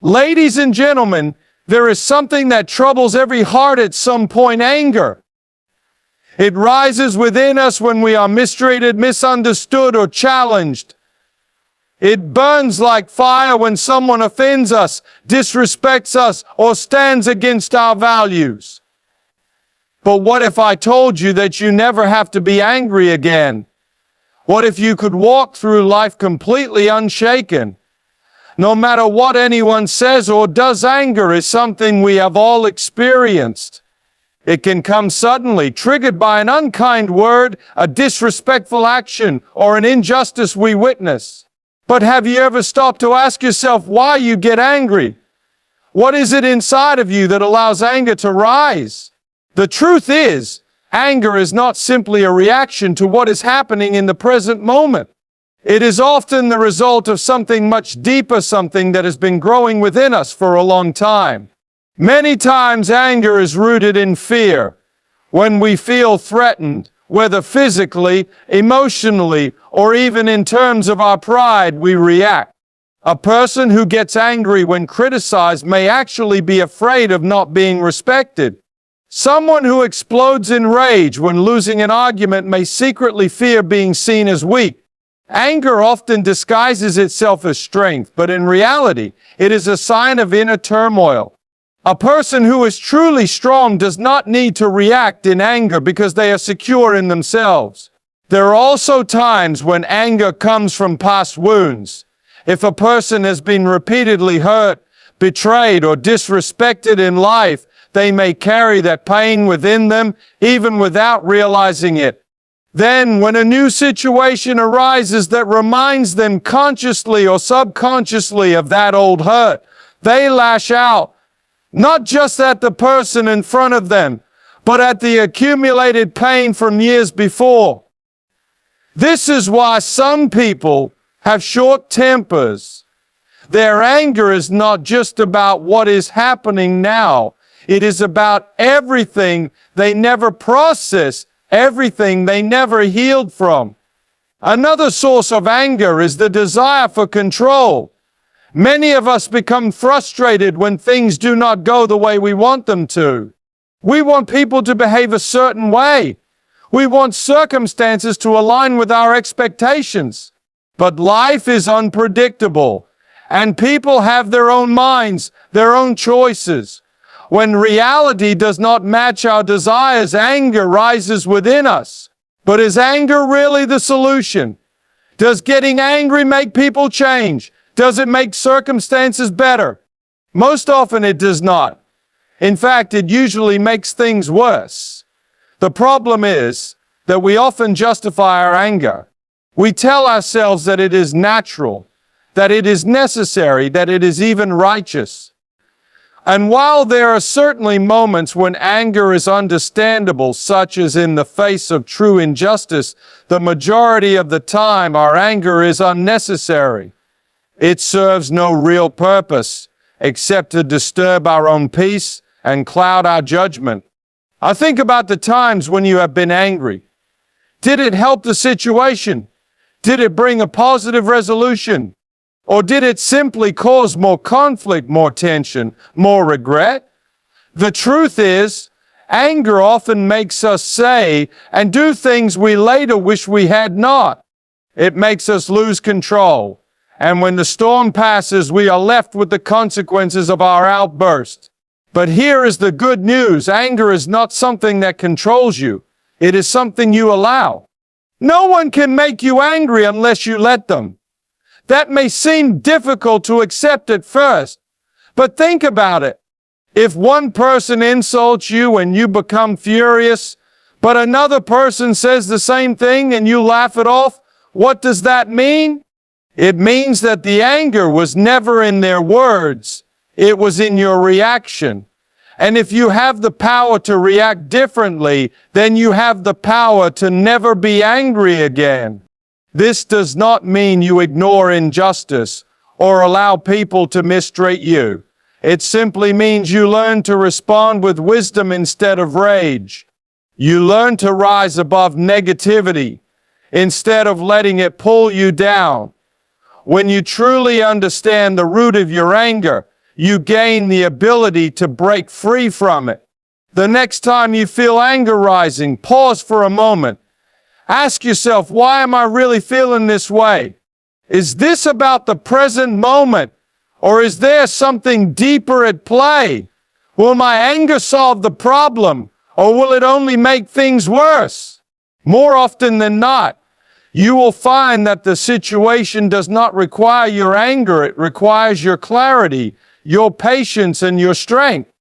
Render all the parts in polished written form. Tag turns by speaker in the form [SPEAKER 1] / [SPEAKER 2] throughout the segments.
[SPEAKER 1] Ladies and gentlemen, there is something that troubles every heart at some point: anger. It rises within us when we are mistreated, misunderstood, or challenged. It burns like fire when someone offends us, disrespects us, or stands against our values. But what if I told you that you never have to be angry again? What if you could walk through life completely unshaken? No matter what anyone says or does, anger is something we have all experienced. It can come suddenly, triggered by an unkind word, a disrespectful action, or an injustice we witness. But have you ever stopped to ask yourself why you get angry? What is it inside of you that allows anger to rise? The truth is, anger is not simply a reaction to what is happening in the present moment. It is often the result of something much deeper, something that has been growing within us for a long time. Many times anger is rooted in fear. When we feel threatened, whether physically, emotionally, or even in terms of our pride, we react. A person who gets angry when criticized may actually be afraid of not being respected. Someone who explodes in rage when losing an argument may secretly fear being seen as weak. Anger often disguises itself as strength, but in reality, it is a sign of inner turmoil. A person who is truly strong does not need to react in anger because they are secure in themselves. There are also times when anger comes from past wounds. If a person has been repeatedly hurt, betrayed, or disrespected in life, they may carry that pain within them, even without realizing it. Then, when a new situation arises that reminds them consciously or subconsciously of that old hurt, they lash out, not just at the person in front of them, but at the accumulated pain from years before. This is why some people have short tempers. Their anger is not just about what is happening now. It is about everything they never processed, everything they never healed from. Another source of anger is the desire for control. Many of us become frustrated when things do not go the way we want them to. We want people to behave a certain way. We want circumstances to align with our expectations. But life is unpredictable, and people have their own minds, their own choices. When reality does not match our desires, anger rises within us. But is anger really the solution? Does getting angry make people change? Does it make circumstances better? Most often it does not. In fact, it usually makes things worse. The problem is that we often justify our anger. We tell ourselves that it is natural, that it is necessary, that it is even righteous. And while there are certainly moments when anger is understandable, such as in the face of true injustice, the majority of the time our anger is unnecessary. It serves no real purpose except to disturb our own peace and cloud our judgment. I think about the times when you have been angry. Did it help the situation? Did it bring a positive resolution? Or did it simply cause more conflict, more tension, more regret? The truth is, anger often makes us say and do things we later wish we had not. It makes us lose control. And when the storm passes, we are left with the consequences of our outburst. But here is the good news. Anger is not something that controls you. It is something you allow. No one can make you angry unless you let them. That may seem difficult to accept at first, but think about it. If one person insults you and you become furious, but another person says the same thing and you laugh it off, what does that mean? It means that the anger was never in their words. It was in your reaction. And if you have the power to react differently, then you have the power to never be angry again. This does not mean you ignore injustice or allow people to mistreat you. It simply means you learn to respond with wisdom instead of rage. You learn to rise above negativity instead of letting it pull you down. When you truly understand the root of your anger, you gain the ability to break free from it. The next time you feel anger rising, pause for a moment. Ask yourself, why am I really feeling this way? Is this about the present moment, or is there something deeper at play? Will my anger solve the problem, or will it only make things worse? More often than not, you will find that the situation does not require your anger, it requires your clarity, your patience, and your strength.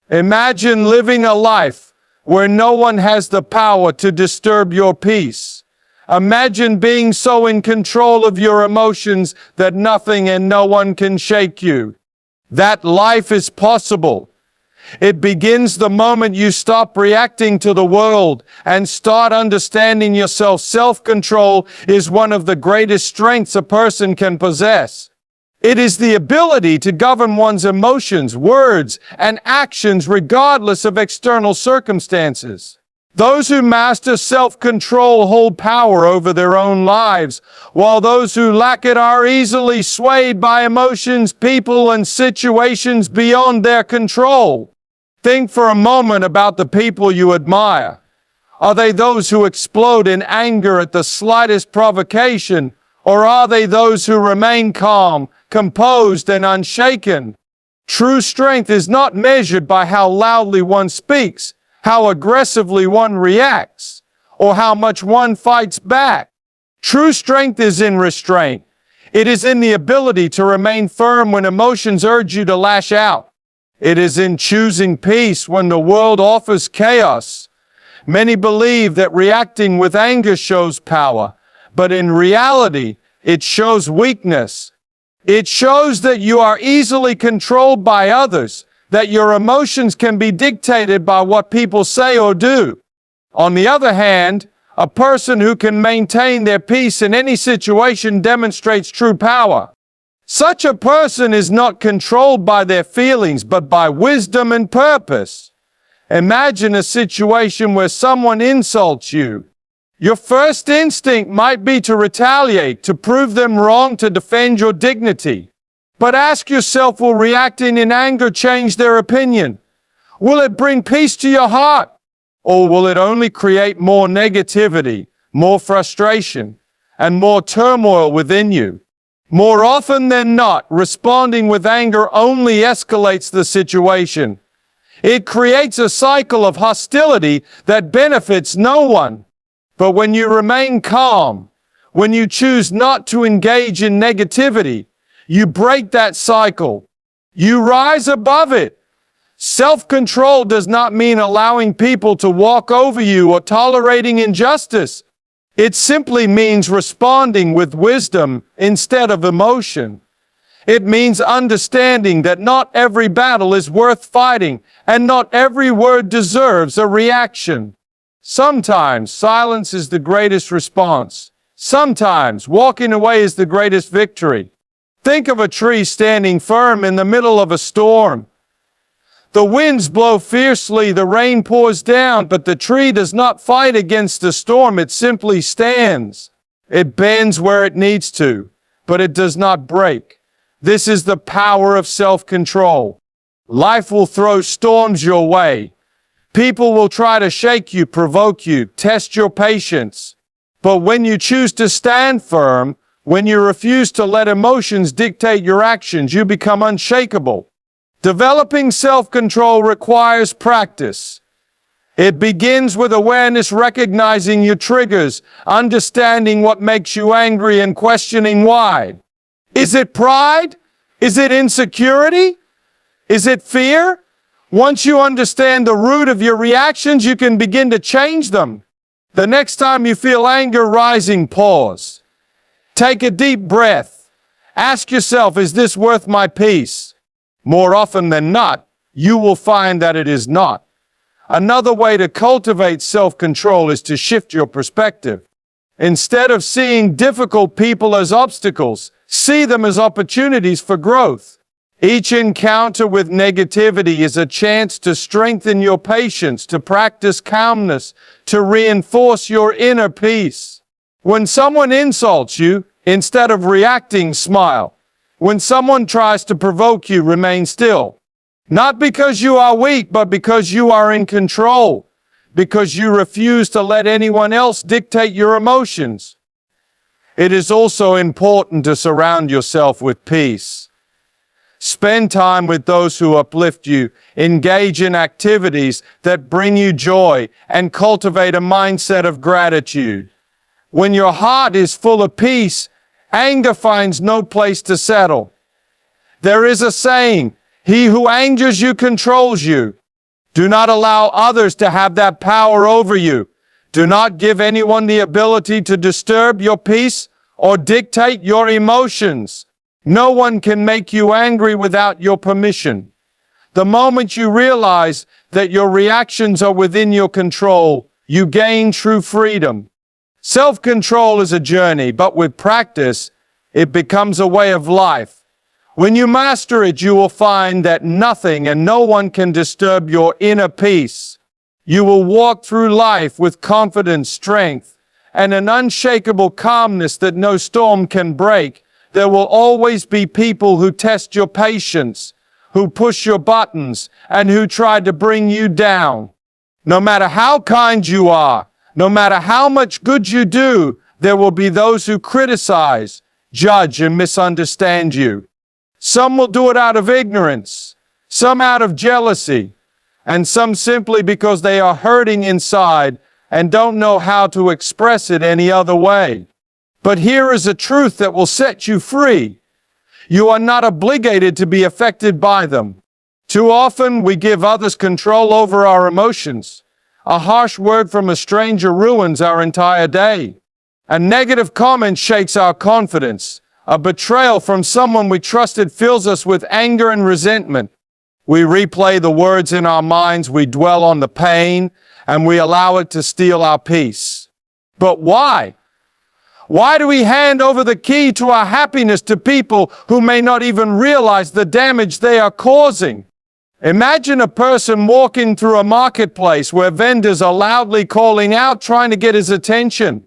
[SPEAKER 1] Imagine living a life where no one has the power to disturb your peace. Imagine being so in control of your emotions that nothing and no one can shake you. That life is possible. It begins the moment you stop reacting to the world and start understanding yourself. Self-control is one of the greatest strengths a person can possess. It is the ability to govern one's emotions, words, and actions regardless of external circumstances. Those who master self-control hold power over their own lives, while those who lack it are easily swayed by emotions, people, and situations beyond their control. Think for a moment about the people you admire. Are they those who explode in anger at the slightest provocation, or are they those who remain calm, composed, and unshaken? True strength is not measured by how loudly one speaks, how aggressively one reacts, or how much one fights back. True strength is in restraint. It is in the ability to remain firm when emotions urge you to lash out. It is in choosing peace when the world offers chaos. Many believe that reacting with anger shows power, but in reality, it shows weakness. It shows that you are easily controlled by others, that your emotions can be dictated by what people say or do. On the other hand, a person who can maintain their peace in any situation demonstrates true power. Such a person is not controlled by their feelings, but by wisdom and purpose. Imagine a situation where someone insults you. Your first instinct might be to retaliate, to prove them wrong, to defend your dignity. But ask yourself, will reacting in anger change their opinion? Will it bring peace to your heart? Or will it only create more negativity, more frustration, and more turmoil within you? More often than not, responding with anger only escalates the situation. It creates a cycle of hostility that benefits no one. But when you remain calm, when you choose not to engage in negativity, you break that cycle. You rise above it. Self-control does not mean allowing people to walk over you or tolerating injustice. It simply means responding with wisdom instead of emotion. It means understanding that not every battle is worth fighting, and not every word deserves a reaction. Sometimes silence is the greatest response. Sometimes walking away is the greatest victory. Think of a tree standing firm in the middle of a storm. The winds blow fiercely, the rain pours down, but the tree does not fight against the storm, it simply stands. It bends where it needs to, but it does not break. This is the power of self-control. Life will throw storms your way. People will try to shake you, provoke you, test your patience. But when you choose to stand firm, when you refuse to let emotions dictate your actions, you become unshakable. Developing self-control requires practice. It begins with awareness, recognizing your triggers, understanding what makes you angry, and questioning why. Is it pride? Is it insecurity? Is it fear? Once you understand the root of your reactions, you can begin to change them. The next time you feel anger rising, pause. Take a deep breath. Ask yourself, is this worth my peace? More often than not, you will find that it is not. Another way to cultivate self-control is to shift your perspective. Instead of seeing difficult people as obstacles, see them as opportunities for growth. Each encounter with negativity is a chance to strengthen your patience, to practice calmness, to reinforce your inner peace. When someone insults you, instead of reacting, smile. When someone tries to provoke you, remain still. Not because you are weak, but because you are in control. Because you refuse to let anyone else dictate your emotions. It is also important to surround yourself with peace. Spend time with those who uplift you, engage in activities that bring you joy, and cultivate a mindset of gratitude. When your heart is full of peace, anger finds no place to settle. There is a saying, "He who angers you controls you." Do not allow others to have that power over you. Do not give anyone the ability to disturb your peace or dictate your emotions. No one can make you angry without your permission. The moment you realize that your reactions are within your control, you gain true freedom. Self-control is a journey, but with practice, it becomes a way of life. When you master it, you will find that nothing and no one can disturb your inner peace. You will walk through life with confidence, strength, and an unshakable calmness that no storm can break. There will always be people who test your patience, who push your buttons, and who try to bring you down. No matter how kind you are, no matter how much good you do, there will be those who criticize, judge, and misunderstand you. Some will do it out of ignorance, some out of jealousy, and some simply because they are hurting inside and don't know how to express it any other way. But here is a truth that will set you free. You are not obligated to be affected by them. Too often we give others control over our emotions. A harsh word from a stranger ruins our entire day. A negative comment shakes our confidence. A betrayal from someone we trusted fills us with anger and resentment. We replay the words in our minds, we dwell on the pain, and we allow it to steal our peace. But why? Why do we hand over the key to our happiness to people who may not even realize the damage they are causing? Imagine a person walking through a marketplace where vendors are loudly calling out, trying to get his attention.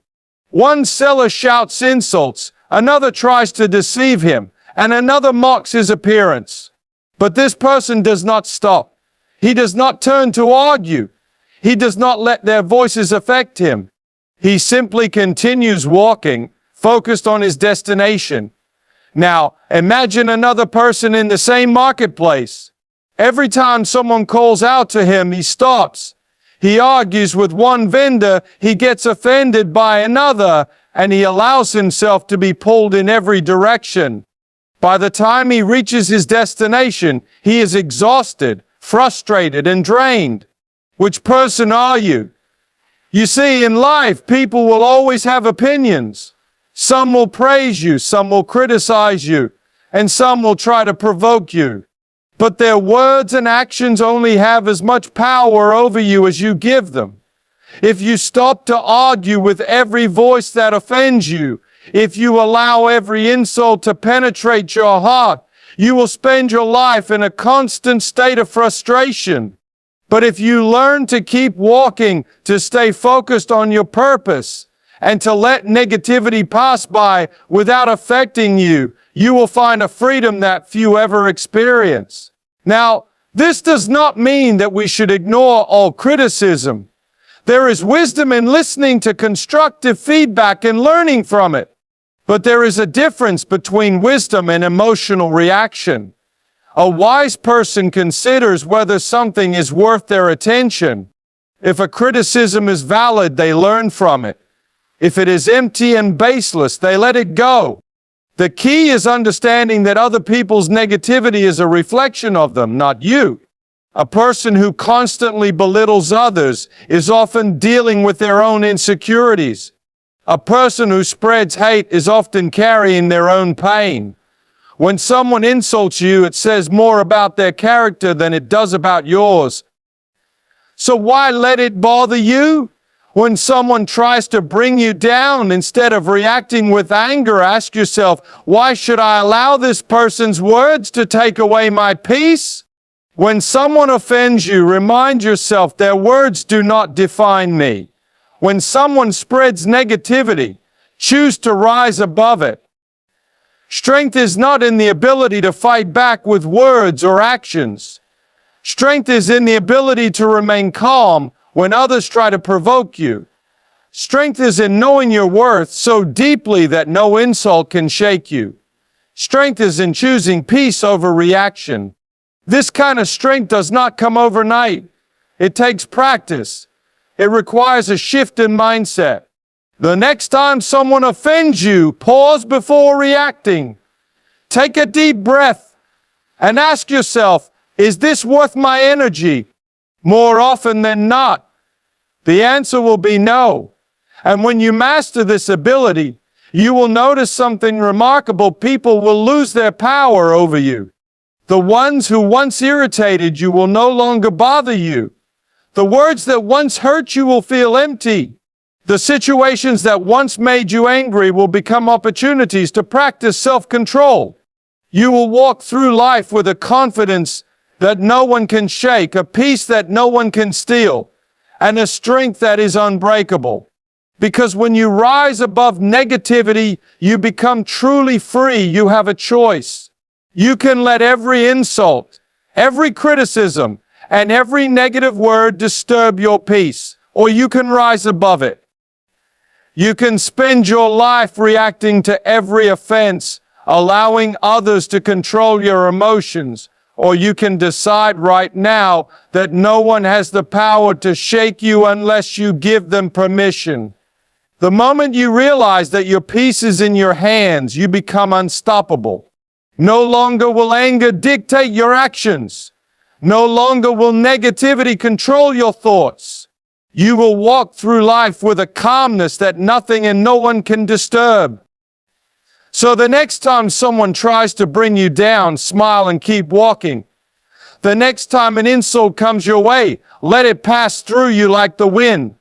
[SPEAKER 1] One seller shouts insults, another tries to deceive him, and another mocks his appearance. But this person does not stop. He does not turn to argue. He does not let their voices affect him. He simply continues walking, focused on his destination. Now, imagine another person in the same marketplace. Every time someone calls out to him, he stops. He argues with one vendor, he gets offended by another, and he allows himself to be pulled in every direction. By the time he reaches his destination, he is exhausted, frustrated, and drained. Which person are you? You see, in life, people will always have opinions. Some will praise you, some will criticize you, and some will try to provoke you. But their words and actions only have as much power over you as you give them. If you stop to argue with every voice that offends you, if you allow every insult to penetrate your heart, you will spend your life in a constant state of frustration. But if you learn to keep walking, to stay focused on your purpose, and to let negativity pass by without affecting you, you will find a freedom that few ever experience. Now, this does not mean that we should ignore all criticism. There is wisdom in listening to constructive feedback and learning from it. But there is a difference between wisdom and emotional reaction. A wise person considers whether something is worth their attention. If a criticism is valid, they learn from it. If it is empty and baseless, they let it go. The key is understanding that other people's negativity is a reflection of them, not you. A person who constantly belittles others is often dealing with their own insecurities. A person who spreads hate is often carrying their own pain. When someone insults you, it says more about their character than it does about yours. So why let it bother you? When someone tries to bring you down, instead of reacting with anger, ask yourself, why should I allow this person's words to take away my peace? When someone offends you, remind yourself their words do not define me. When someone spreads negativity, choose to rise above it. Strength is not in the ability to fight back with words or actions. Strength is in the ability to remain calm when others try to provoke you. Strength is in knowing your worth so deeply that no insult can shake you. Strength is in choosing peace over reaction. This kind of strength does not come overnight. It takes practice. It requires a shift in mindset. The next time someone offends you, pause before reacting. Take a deep breath and ask yourself, is this worth my energy? More often than not, the answer will be no. And when you master this ability, you will notice something remarkable. People will lose their power over you. The ones who once irritated you will no longer bother you. The words that once hurt you will feel empty. The situations that once made you angry will become opportunities to practice self-control. You will walk through life with a confidence that no one can shake, a peace that no one can steal, and a strength that is unbreakable. Because when you rise above negativity, you become truly free. You have a choice. You can let every insult, every criticism, and every negative word disturb your peace, or you can rise above it. You can spend your life reacting to every offense, allowing others to control your emotions, or you can decide right now that no one has the power to shake you unless you give them permission. The moment you realize that your peace is in your hands, you become unstoppable. No longer will anger dictate your actions. No longer will negativity control your thoughts. You will walk through life with a calmness that nothing and no one can disturb. So the next time someone tries to bring you down, smile and keep walking. The next time an insult comes your way, let it pass through you like the wind.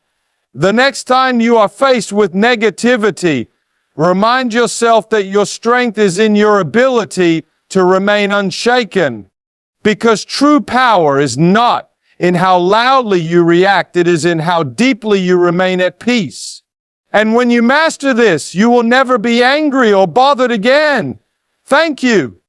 [SPEAKER 1] The next time you are faced with negativity, remind yourself that your strength is in your ability to remain unshaken. Because true power is not in how loudly you react, it is in how deeply you remain at peace. And when you master this, you will never be angry or bothered again. Thank you.